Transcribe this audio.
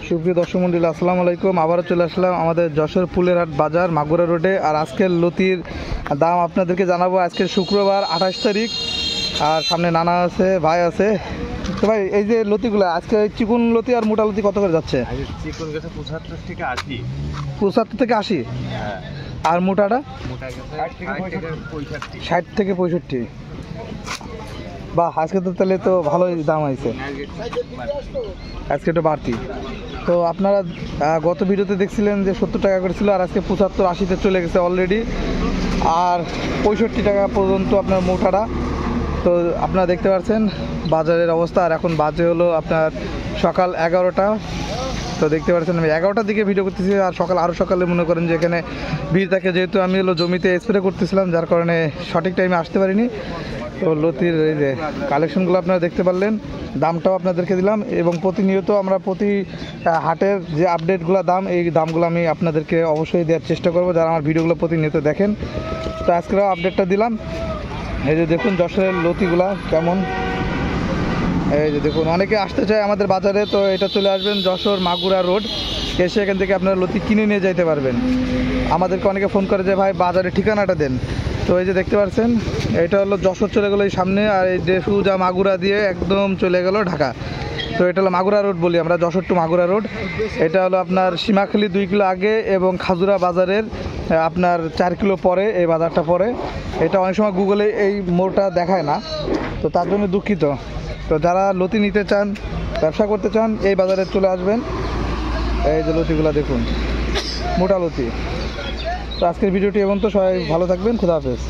সুপ্রিয় দর্শক মণ্ডলী, আসসালামু আলাইকুম। আবারও চলে আসলাম আমাদের যশোর ফুলেরহাট বাজার মাগুরা রোডে। আর আজকের লতির দাম আপনাদেরকে জানাবো। আজকে শুক্রবার 28 তারিখ, আর সামনে নানা আছে, ভাই আছে। তো ভাই, এই যে লতিগুলো আজকে চিকন লতি আর মোটা লতি কত করে যাচ্ছে? চিকন গেছে 75 থেকে 80। 75 থেকে 80? হ্যাঁ। আর মোটাটা? মোটা গেছে 60 থেকে 65। 60 থেকে 65। বাহ, আজকে তো তাহলে তো ভালোই দাম হয়েছে, আজকে একটু বাড়তি। তো আপনারা গত ভিডিওতে দেখছিলেন যে 70 টাকা করে ছিল, আর আজকে 75-80-তে চলে গেছে অলরেডি। আর 65 টাকা পর্যন্ত আপনার মোটাটা। তো আপনারা দেখতে পাচ্ছেন বাজারের অবস্থা। আর এখন বাজে হলো আপনার সকাল 11টা। তো দেখতে পাচ্ছেন আমি 11টার দিকে ভিডিও করতেছি, আর আরও সকালে মনে করেন যে এখানে ভিড় থাকে, যেহেতু আমি হলো জমিতে স্প্রে করতেছিলাম, যার কারণে সঠিক টাইমে আসতে পারিনি। তো লতির এই যে কালেকশনগুলো আপনারা দেখতে পারলেন, দামটাও আপনাদেরকে দিলাম। এবং প্রতিনিয়ত আমরা প্রতি হাটের যে আপডেটগুলো দাম, এই দামগুলো আমি আপনাদেরকে অবশ্যই দেওয়ার চেষ্টা করব, যারা আমার ভিডিওগুলো প্রতিনিয়ত দেখেন। তো আজকেও আপডেটটা দিলাম। এই যে দেখুন যশোরের লতিগুলা কেমন। এই যে দেখুন, অনেকে আসতে চায় আমাদের বাজারে, তো এটা চলে আসবেন যশোর মাগুরা রোড, এসে এখান থেকে আপনারা লতি কিনে নিয়ে যাইতে পারবেন। আমাদেরকে অনেকে ফোন করে যে ভাই বাজারের ঠিকানাটা দেন। তো এই যে দেখতে পাচ্ছেন, এটা হলো যশোর চলে গেলো এই সামনে, আর এই যে সোজা মাগুরা দিয়ে একদম চলে গেল ঢাকা। তো এটা হলো মাগুরা রোড বলি আমরা, যশোর টু মাগুরা রোড। এটা হলো আপনার সীমাখালি 2 কিলো আগে, এবং খাজুরা বাজারের আপনার 4 কিলো পরে এই বাজারটা পড়ে। এটা অনেক সময় গুগলে এই মোড়টা দেখায় না, তো তার জন্য দুঃখিত। তো যারা লতি নিতে চান, ব্যবসা করতে চান, এই বাজারে চলে আসবেন। এই যে লতিগুলো দেখুন, মোটা লতি। তো আজকের ভিডিওটি এবং তো সবাই ভালো থাকবেন, খুদা হাফেজ।